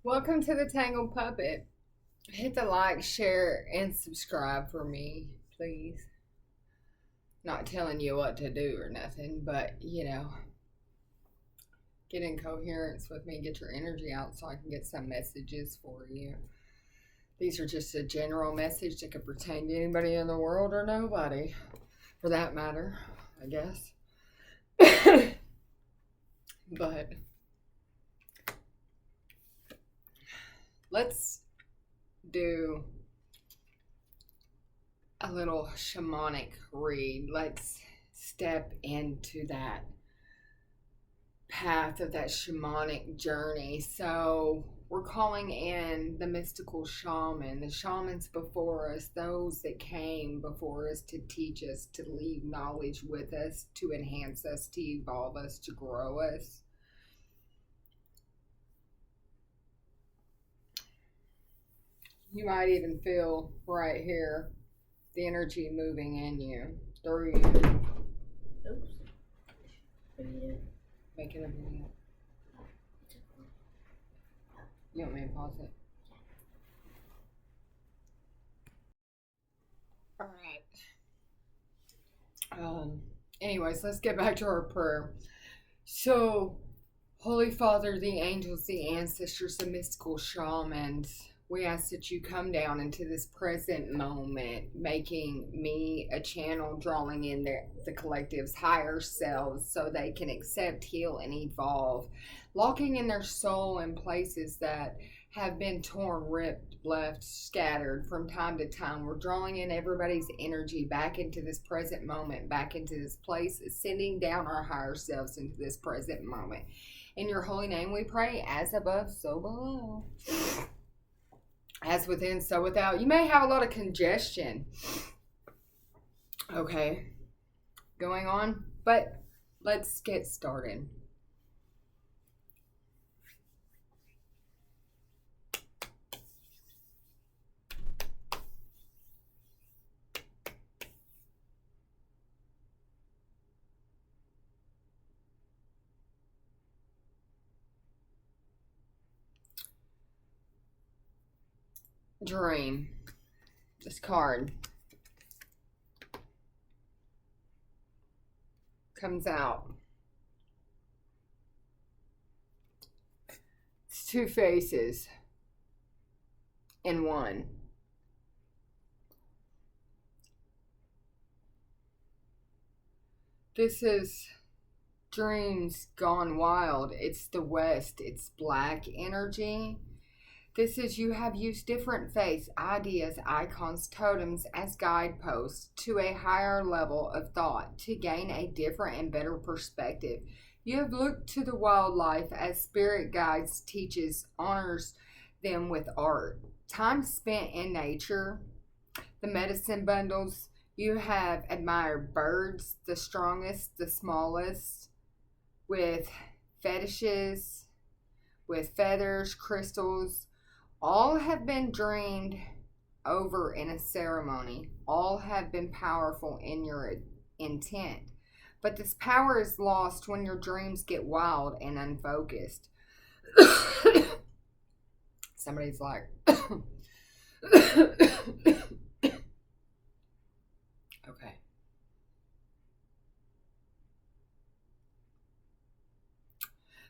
Welcome to the Tangled Puppet. Hit the like, share, and subscribe for me, please. Not telling you what to do or nothing, but get in coherence with me, get your energy out so I can get some messages for you. These are just a general message that could pertain to anybody in the world or nobody, for that matter, I guess. But let's do a little shamanic read. Let's step into that path of that shamanic journey. So we're calling in the mystical shaman, the shamans before us, those that came before us to teach us, to leave knowledge with us, to enhance us, to evolve us, to grow us. You might even feel right here the energy moving in you, through you. Oops. Video. Making a video. You want me to pause it? Alright. Anyways, let's get back to our prayer. So, Holy Father, the angels, the ancestors, the mystical shamans, we ask that you come down into this present moment, making me a channel, drawing in the collective's higher selves so they can accept, heal, and evolve, locking in their soul in places that have been torn, ripped, left, scattered from time to time. We're drawing in everybody's energy back into this present moment, back into this place, sending down our higher selves into this present moment. In your holy name we pray, as above, so below. As within, so without. You may have a lot of congestion. Okay. Going on. But let's get started. Dream. This card comes out. It's two faces in one. This is dreams gone wild. It's the West. It's black energy. This is you have used different faiths, ideas, icons, totems as guideposts to a higher level of thought to gain a different and better perspective. You have looked to the wildlife as spirit guides, teaches, honors them with art. Time spent in nature, the medicine bundles. You have admired birds, the strongest, the smallest, with fetishes, with feathers, crystals. All have been dreamed over in a ceremony. All have been powerful in your intent. But this power is lost when your dreams get wild and unfocused. Somebody's like, okay.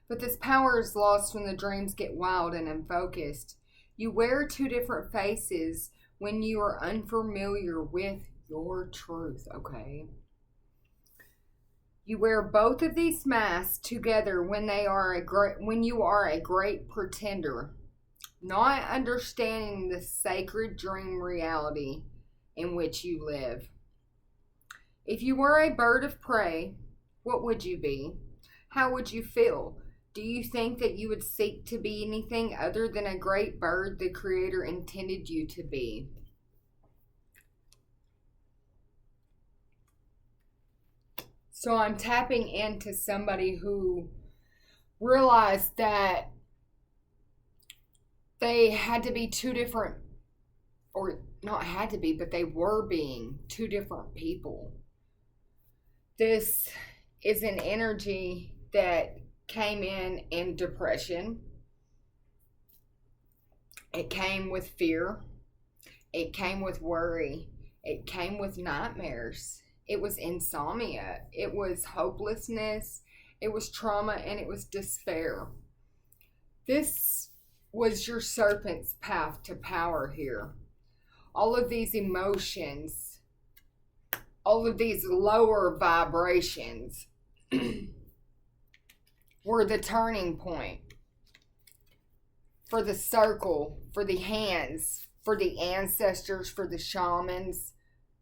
But this power is lost when the dreams get wild and unfocused. You wear two different faces when you are unfamiliar with your truth, okay? You wear both of these masks together when you are a great pretender, not understanding the sacred dream reality in which you live. If you were a bird of prey, what would you be? How would you feel? Do you think that you would seek to be anything other than a great bird the Creator intended you to be? So I'm tapping into somebody who realized that they had to be two different, or not had to be, but they were being two different people. This is an energy that came in depression, It came with fear. It came with worry. It came with nightmares. It was insomnia. It was hopelessness. It was trauma, and it was despair. This was your serpent's path to power here. All of these emotions, all of these lower vibrations were the turning point for the circle, for the hands, for the ancestors, for the shamans,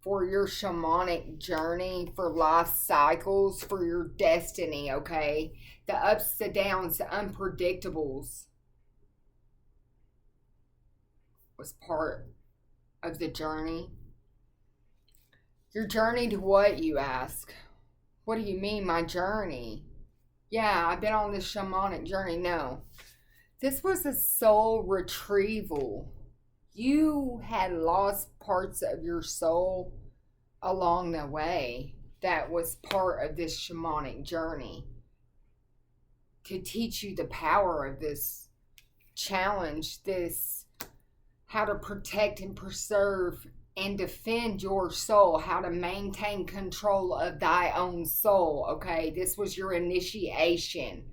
for your shamanic journey, for life cycles, for your destiny, okay? The ups, the downs, the unpredictables was part of the journey. Your journey to what, you ask? What do you mean, my journey? Yeah, I've been on this shamanic journey. No. This was a soul retrieval. You had lost parts of your soul along the way. That was part of this shamanic journey to teach you the power of this challenge, this how to protect and preserve and defend your soul, how to maintain control of thy own soul, okay? This was your initiation.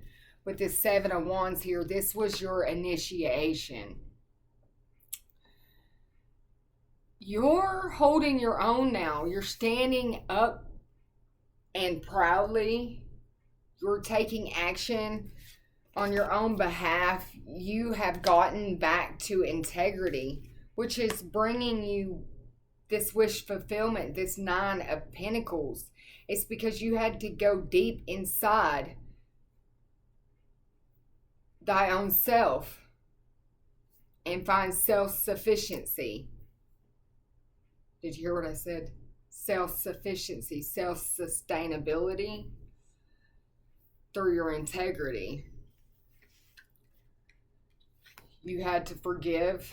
With the 7 of Wands here, this was your initiation. You're holding your own now. You're standing up and proudly. You're taking action on your own behalf. You have gotten back to integrity, which is bringing you this wish fulfillment, this 9 of Pentacles. It's because you had to go deep inside thy own self and find self-sufficiency. Did you hear what I said? Self-sufficiency, self-sustainability through your integrity. You had to forgive.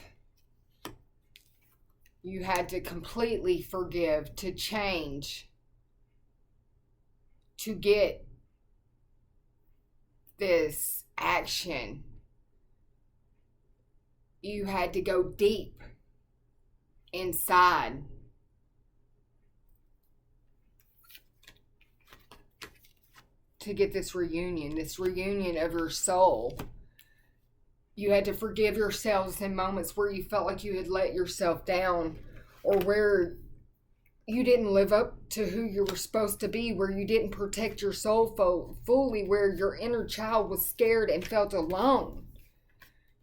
You had to completely forgive, to change, to get this action. You had to go deep inside. To get this reunion of your soul. You had to forgive yourselves in moments where you felt like you had let yourself down, or where you didn't live up to who you were supposed to be, where you didn't protect your soul fully, where your inner child was scared and felt alone.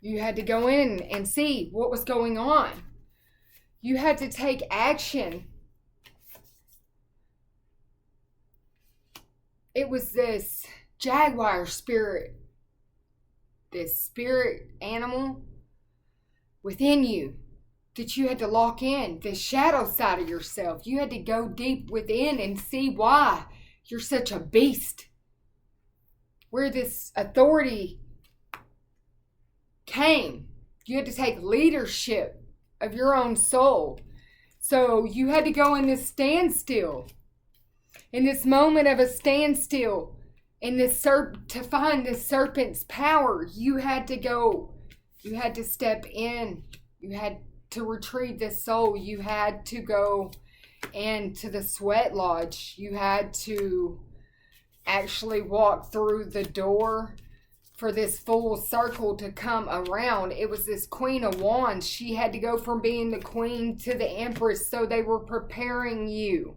You had to go in and see what was going on. You had to take action. It was this jaguar spirit, this spirit animal within you that you had to lock in, the shadow side of yourself. You had to go deep within and see why you're such a beast. Where this authority came. You had to take leadership of your own soul. So you had to go in this standstill. In this moment of a standstill. In this to find this serpent's power. You had to go. You had to step in. You had to retrieve this soul. You had to go into the sweat lodge. You had to actually walk through the door for this full circle to come around. It was this Queen of Wands. She had to go from being the queen to the empress. So they were preparing you.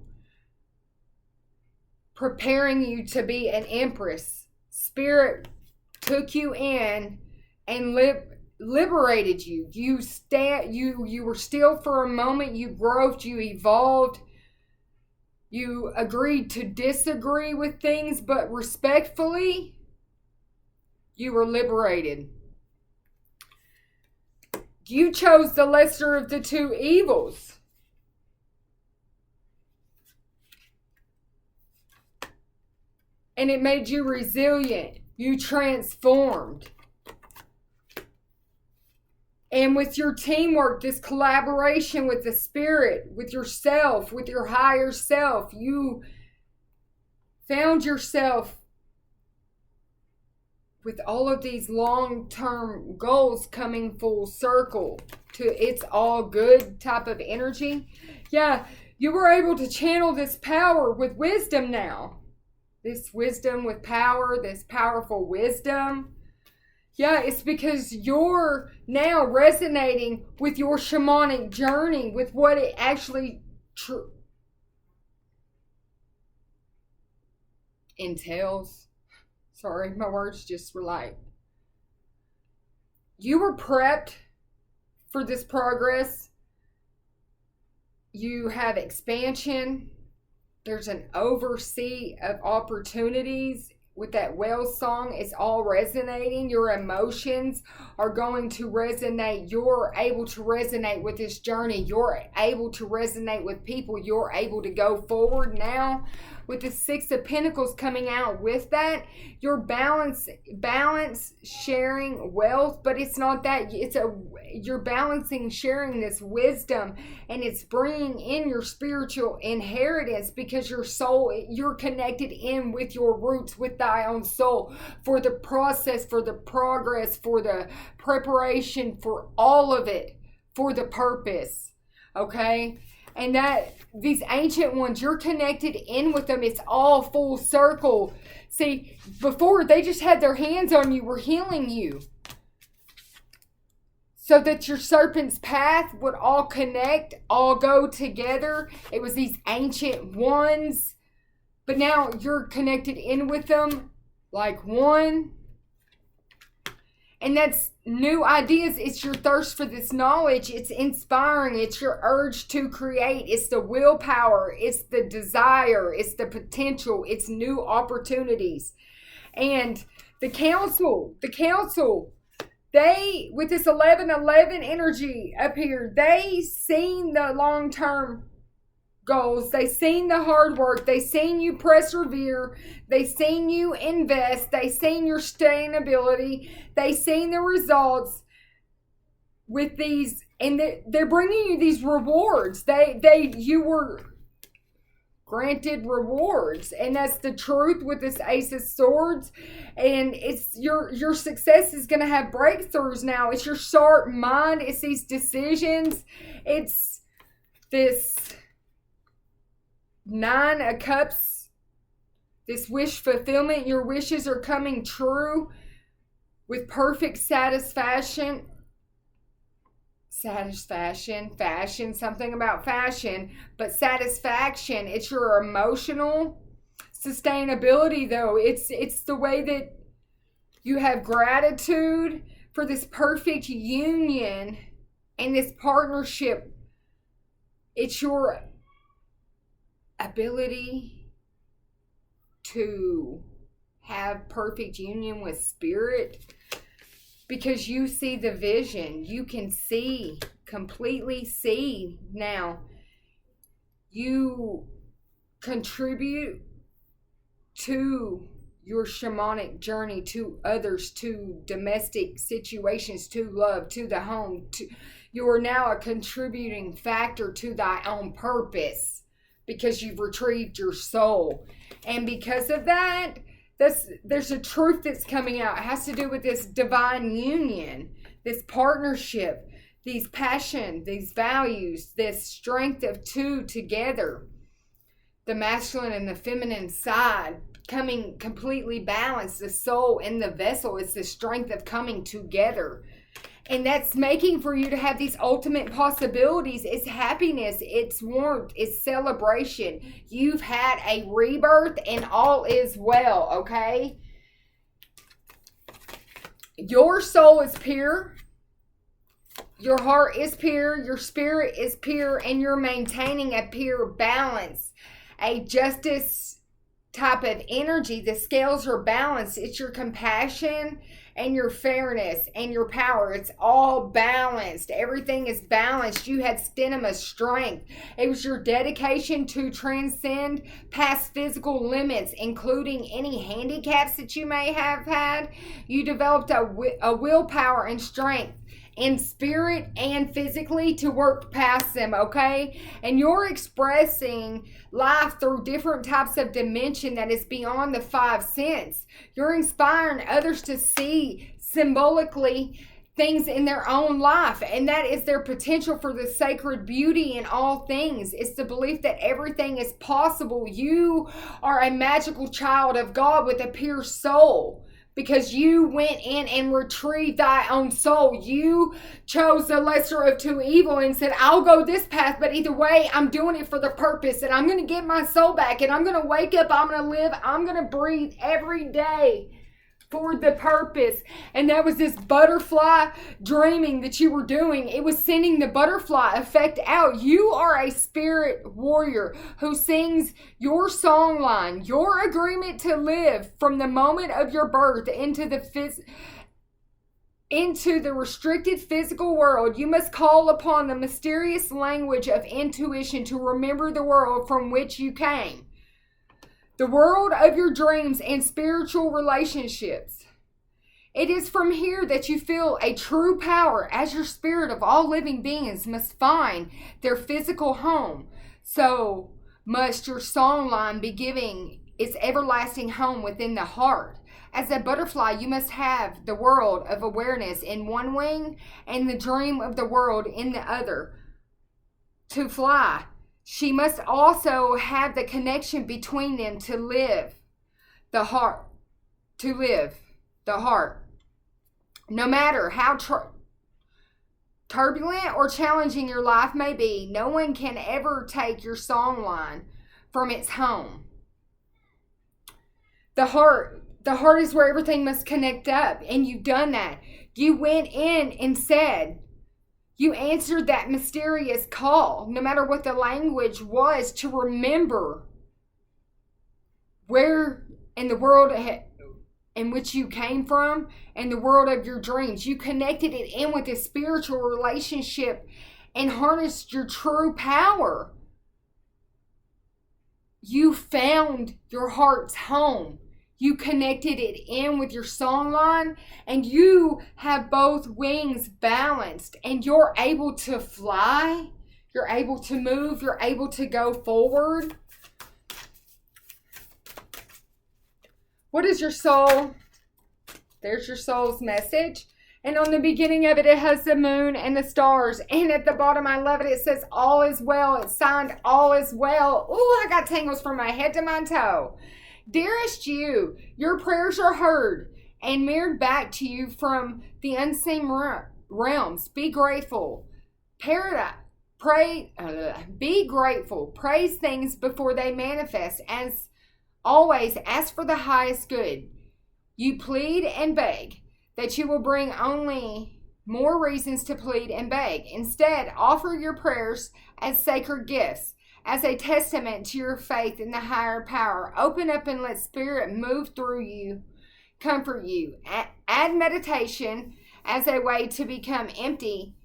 Preparing you to be an empress. Spirit took you in and liberated you. You were still for a moment. You growed, you evolved. You agreed to disagree with things, but respectfully, you were liberated. You chose the lesser of the two evils. And it made you resilient. You transformed. And with your teamwork, this collaboration with the spirit, with yourself, with your higher self, you found yourself with all of these long-term goals coming full circle to it's all good type of energy. Yeah, you were able to channel this power with wisdom now. This wisdom with power, this powerful wisdom. Yeah, it's because you're now resonating with your shamanic journey, with what it actually entails. Sorry, my words just were like. You were prepped for this progress. You have expansion. There's an oversea of opportunities. With that whale song, it's all resonating. Your emotions are going to resonate. You're able to resonate with this journey. You're able to resonate with people. You're able to go forward now. With the Six of Pentacles coming out with that, you're balance sharing wealth, but it's not that. You're balancing sharing this wisdom, and it's bringing in your spiritual inheritance because your soul, you're connected in with your roots, with thy own soul, for the process, for the progress, for the preparation, for all of it, for the purpose. Okay? And that these ancient ones, you're connected in with them. It's all full circle. See, before they just had their hands on you, were healing you. So that your serpent's path would all connect, all go together. It was these ancient ones. But now you're connected in with them like one. And that's new ideas. It's your thirst for this knowledge. It's inspiring. It's your urge to create. It's the willpower. It's the desire. It's the potential. It's new opportunities. And the council, they, with this 11-11 energy up here, they seen the long-term goals. They seen the hard work. They seen you persevere. They seen you invest. They seen your sustainability. They seen the results with these, and they're bringing you these rewards. You were granted rewards, and that's the truth with this Ace of Swords. And it's your success is going to have breakthroughs now. It's your sharp mind. It's these decisions. It's this Nine of Cups, this wish fulfillment. Your wishes are coming true with perfect satisfaction. Fashion, something about fashion, but satisfaction. It's your emotional sustainability, though. It's the way that you have gratitude for this perfect union and this partnership. It's your ability to have perfect union with spirit because you see the vision. You can see, completely see now. You contribute to your shamanic journey, to others, to domestic situations, to love, to the home. You are now a contributing factor to thy own purpose. Because you've retrieved your soul. And because of that, there's a truth that's coming out. It has to do with this divine union, this partnership, these passion, these values, this strength of two together. The masculine and the feminine side coming completely balanced. The soul and the vessel is the strength of coming together. And that's making for you to have these ultimate possibilities. It's happiness. It's warmth. It's celebration. You've had a rebirth and all is well, okay? Your soul is pure. Your heart is pure. Your spirit is pure. And you're maintaining a pure balance. A justice type of energy. The scales are balanced. It's your compassion and your fairness and your power. It's all balanced. Everything is balanced. You had stamina, strength. It was your dedication to transcend past physical limits, including any handicaps that you may have had. You developed a willpower and strength in spirit and physically to work past them, okay? And you're expressing life through different types of dimension that is beyond the five sense. You're inspiring others to see symbolically things in their own life, and that is their potential for the sacred beauty in all things. It's the belief that everything is possible. You are a magical child of God with a pure soul, because you went in and retrieved thy own soul. You chose the lesser of two evil and said, I'll go this path, but either way, I'm doing it for the purpose, and I'm going to get my soul back, and I'm going to wake up, I'm going to live, I'm going to breathe every day for the purpose. And that was this butterfly dreaming that you were doing. It was sending the butterfly effect out. You are a spirit warrior who sings your song line, your agreement to live from the moment of your birth into the restricted physical world. You must call upon the mysterious language of intuition to remember the world from which you came. The world of your dreams and spiritual relationships. It is from here that you feel a true power, as your spirit of all living beings must find their physical home. So must your song line be giving its everlasting home within the heart. As a butterfly, you must have the world of awareness in one wing and the dream of the world in the other. To fly, she must also have the connection between them to live the heart. No matter how turbulent or challenging your life may be, no one can ever take your song line from its home. The heart is where everything must connect up, and you've done that. You went in and said, you answered that mysterious call, no matter what the language was, to remember where in the world in which you came from and the world of your dreams. You connected it in with a spiritual relationship and harnessed your true power. You found your heart's home. You connected it in with your song line, and you have both wings balanced, and you're able to fly. You're able to move. You're able to go forward. What is your soul? There's your soul's message. And on the beginning of it, it has the moon and the stars. And at the bottom, I love it. It says, all is well. It's signed, all is well. Ooh, I got tingles from my head to my toe. Dearest you, your prayers are heard and mirrored back to you from the unseen realms. Be grateful. Be grateful. Praise things before they manifest. As always, ask for the highest good. You plead and beg that you will bring only more reasons to plead and beg. Instead, offer your prayers as sacred gifts, as a testament to your faith in the higher power. Open up and let spirit move through you, comfort you. Add meditation as a way to become empty,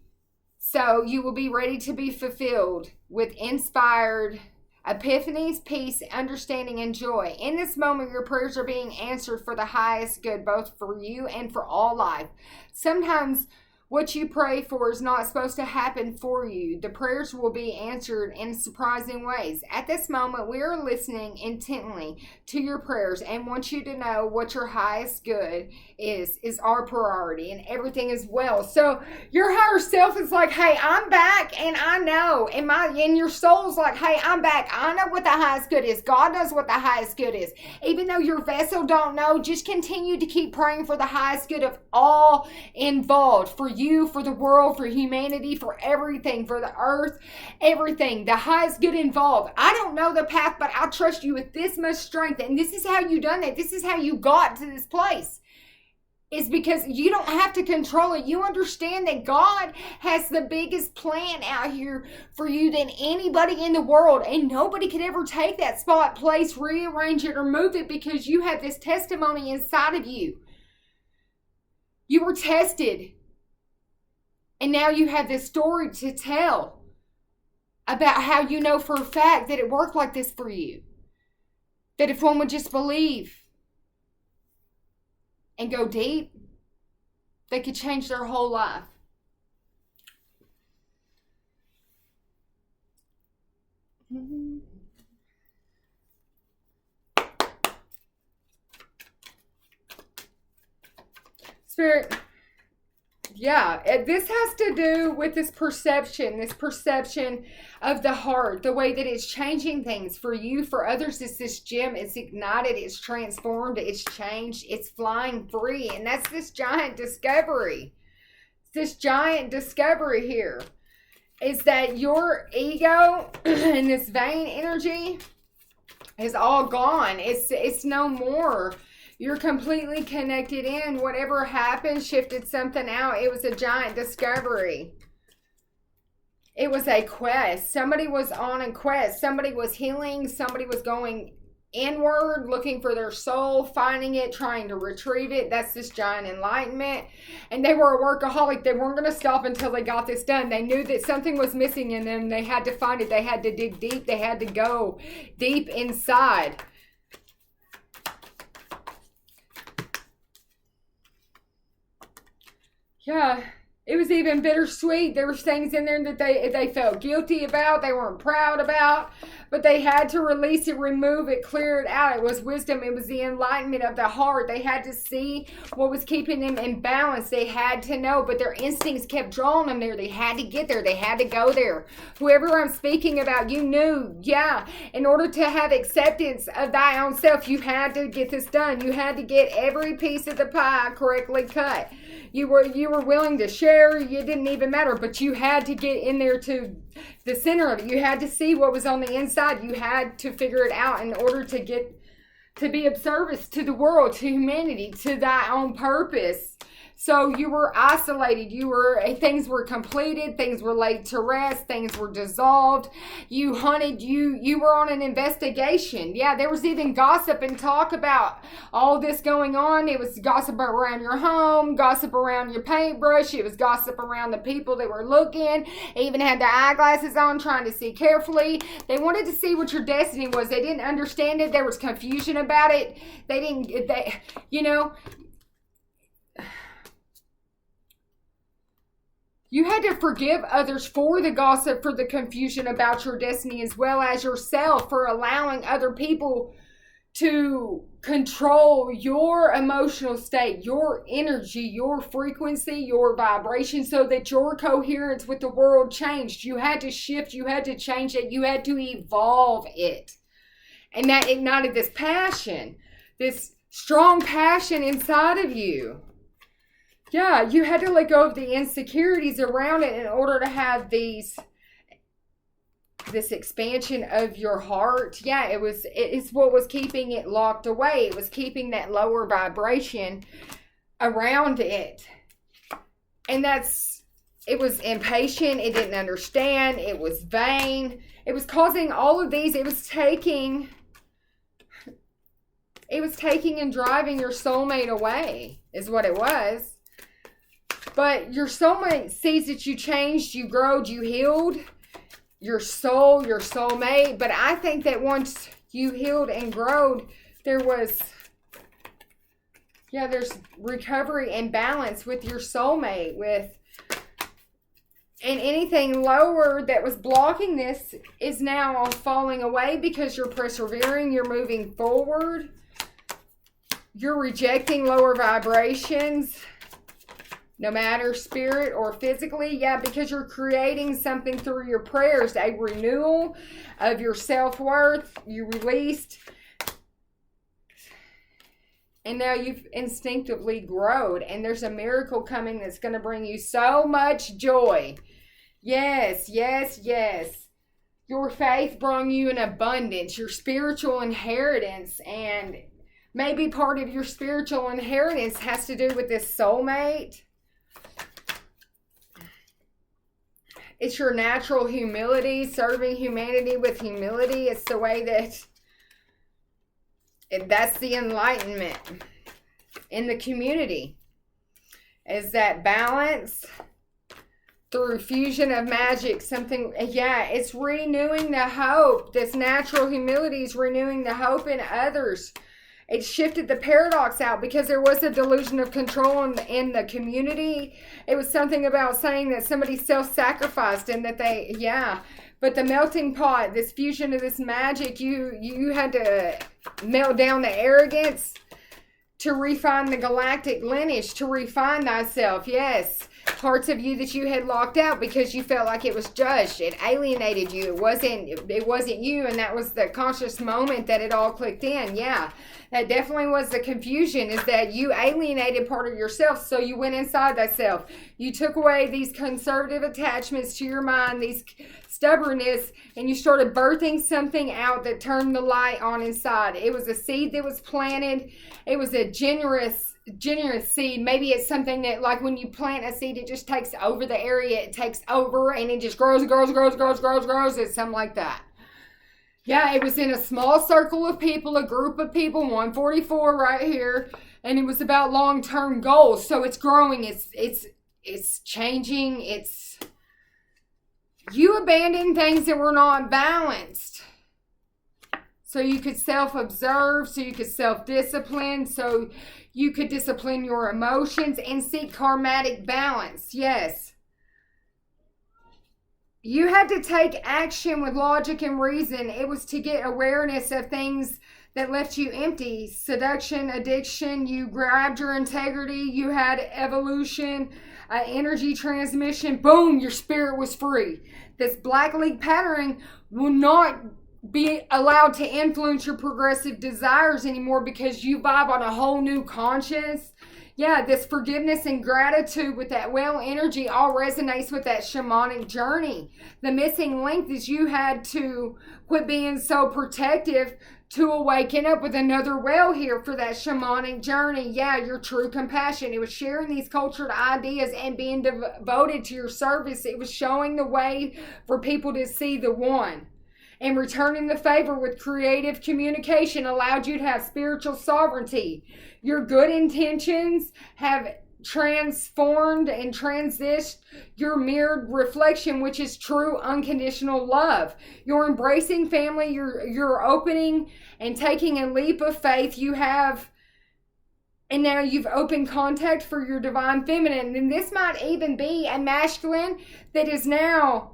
so you will be ready to be fulfilled with inspired epiphanies, peace, understanding, and joy. In this moment, your prayers are being answered for the highest good, both for you and for all life. Sometimes what you pray for is not supposed to happen for you. The prayers will be answered in surprising ways. At this moment, we are listening intently to your prayers and want you to know what your highest good is our priority, and everything is well. So your higher self is like, hey, I'm back, and I know. And your soul's like, hey, I'm back. I know what the highest good is. God knows what the highest good is. Even though your vessel don't know, just continue to keep praying for the highest good of all involved. For you, for the world, for humanity, for everything, for the earth, everything, the highest good involved. I don't know the path, but I trust you with this much strength. And this is how you done that. This is how you got to this place. It's because you don't have to control it. You understand that God has the biggest plan out here for you than anybody in the world. And nobody could ever take that spot, place, rearrange it, or move it, because you have this testimony inside of you. You were tested. And now you have this story to tell about how you know for a fact that it worked like this for you. That if one would just believe and go deep, they could change their whole life. Spirit, yeah, this has to do with this perception of the heart, the way that it's changing things for you, for others. It's this gem, it's ignited, it's transformed, it's changed, it's flying free. And that's this giant discovery. This giant discovery here is that your ego and this vain energy is all gone. It's no more. You're completely connected in. Whatever happened, shifted something out. It was a giant discovery. It was a quest. Somebody was on a quest. Somebody was healing. Somebody was going inward, looking for their soul, finding it, trying to retrieve it. That's this giant enlightenment. And they were a workaholic. They weren't going to stop until they got this done. They knew that something was missing in them. They had to find it. They had to dig deep. They had to go deep inside. Yeah, it was even bittersweet. There was things in there that they felt guilty about, they weren't proud about, but they had to release it, remove it, clear it out. It was wisdom. It was the enlightenment of the heart. They had to see what was keeping them in balance. They had to know, but their instincts kept drawing them there. They had to get there. They had to go there. Whoever I'm speaking about, you knew, yeah, in order to have acceptance of thy own self, you had to get this done. You had to get every piece of the pie correctly cut. You were willing to share. You didn't even matter, but you had to get in there to the center of it. You had to see what was on the inside. You had to figure it out in order to get to be of service to the world, to humanity, to thy own purpose. So you were isolated. Things were completed. Things were laid to rest. Things were dissolved. You hunted. You were on an investigation. Yeah, there was even gossip and talk about all this going on. It was gossip around your home, gossip around your paintbrush. It was gossip around the people that were looking. They even had the eyeglasses on, trying to see carefully. They wanted to see what your destiny was. They didn't understand it. There was confusion about it. You had to forgive others for the gossip, for the confusion about your destiny, as well as yourself, for allowing other people to control your emotional state, your energy, your frequency, your vibration, so that your coherence with the world changed. You had to shift, you had to change it, you had to evolve it. And that ignited this passion, this strong passion inside of you. Yeah, you had to let go of the insecurities around it in order to have this expansion of your heart. Yeah, it's what was keeping it locked away. It was keeping that lower vibration around it. And it was impatient. It didn't understand. It was vain. It was causing all of these. It was taking and driving your soulmate away, is what it was. But your soulmate sees that you changed, you growed, you healed your soul, your soulmate. But I think that once you healed and growed, there's recovery and balance with your soulmate, and anything lower that was blocking this is now falling away because you're persevering, you're moving forward, you're rejecting lower vibrations. No matter spirit or physically, yeah, because you're creating something through your prayers, a renewal of your self-worth. You released, and now you've instinctively grown, and there's a miracle coming that's going to bring you so much joy. Yes, yes, yes. Your faith brought you an abundance, your spiritual inheritance, and maybe part of your spiritual inheritance has to do with this soulmate. It's your natural humility, serving humanity with humility. It's the way that's the enlightenment in the community. Is that balance through fusion of magic, something, yeah, it's renewing the hope. This natural humility is renewing the hope in others. It shifted the paradox out because there was a delusion of control in the community. It was something about saying that somebody self-sacrificed and that But the melting pot, this fusion of this magic, you had to melt down the arrogance to refine the galactic lineage, to refine thyself. Yes, parts of you that you had locked out because you felt like it was judged. It alienated you. It wasn't you, and that was the conscious moment that it all clicked in. Yeah, that definitely was the confusion, is that you alienated part of yourself, so you went inside thyself. You took away these conservative attachments to your mind, these stubbornness, and you started birthing something out that turned the light on inside. It was a seed that was planted. It was a generous seed. Maybe it's something that, like, when you plant a seed, it just takes over the area. It takes over and it just grows. It's something like that. Yeah, it was in a small circle of people, a group of people, 144 right here, and it was about long-term goals. So it's growing. It's changing. You abandoned things that were not balanced. So you could self-observe, so you could self-discipline, so you could discipline your emotions and seek karmatic balance. Yes. You had to take action with logic and reason. It was to get awareness of things that left you empty. Seduction, addiction, you grabbed your integrity, you had evolution, energy transmission. Boom, your spirit was free. This black leak patterning will not be allowed to influence your progressive desires anymore because you vibe on a whole new conscience. Yeah, this forgiveness and gratitude with that well energy all resonates with that shamanic journey. The missing link is you had to quit being so protective to awaken up with another well here for that shamanic journey. Yeah, your true compassion. It was sharing these cultured ideas and being devoted to your service. It was showing the way for people to see the one. And returning the favor with creative communication allowed you to have spiritual sovereignty. Your good intentions have transformed and transitioned your mirrored reflection, which is true unconditional love. You're embracing family. You're opening and taking a leap of faith. And now you've opened contact for your divine feminine. And this might even be a masculine that is now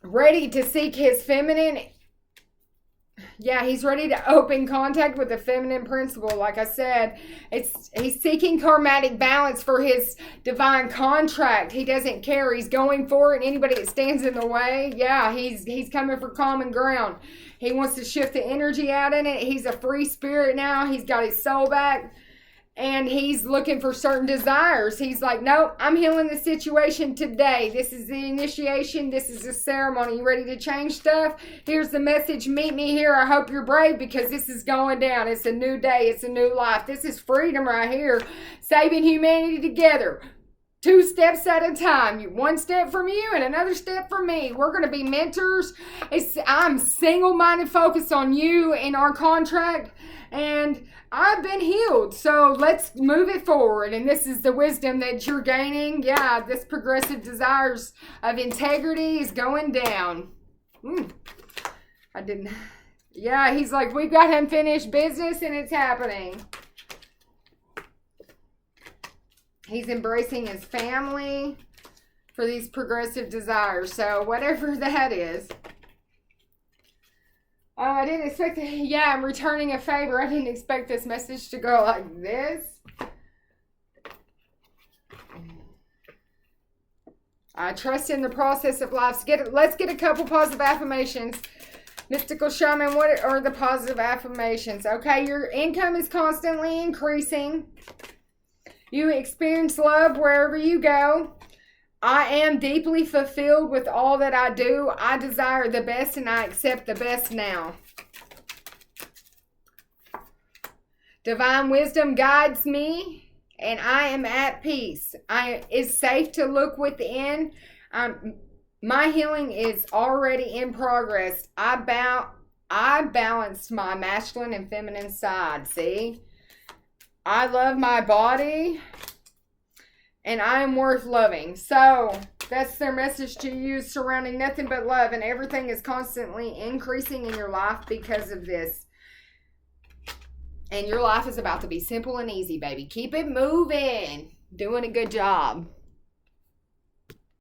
ready to seek his feminine. Yeah, he's ready to open contact with the feminine principle. Like I said, he's seeking karmatic balance for his divine contract. He doesn't care. He's going for it. Anybody that stands in the way, yeah, he's coming for common ground. He wants to shift the energy out in it. He's a free spirit now. He's got his soul back. And he's looking for certain desires. He's like, nope, I'm healing the situation today. This is the initiation. This is the ceremony. You ready to change stuff? Here's the message. Meet me here. I hope you're brave because this is going down. It's a new day. It's a new life. This is freedom right here. Saving humanity together. 2 steps at a time. One step from you and another step from me. We're going to be mentors. I'm single-minded focused on you in our contract. And I've been healed, so let's move it forward. And this is the wisdom that you're gaining. Yeah, this progressive desires of integrity is going down. I didn't. Yeah, he's like, we've got unfinished business and it's happening. He's embracing his family for these progressive desires. So whatever that is. I didn't expect it. Yeah, I'm returning a favor. I didn't expect this message to go like this. I trust in the process of life. Let's get a couple positive affirmations. Mystical Shaman, what are the positive affirmations? Okay, your income is constantly increasing. You experience love wherever you go. I am deeply fulfilled with all that I do. I desire the best and I accept the best now. Divine wisdom guides me and I am at peace. It's safe to look within. My healing is already in progress. I balanced my masculine and feminine side. See? I love my body. And I am worth loving. So that's their message to you, surrounding nothing but love. And everything is constantly increasing in your life because of this. And your life is about to be simple and easy, baby. Keep it moving. Doing a good job.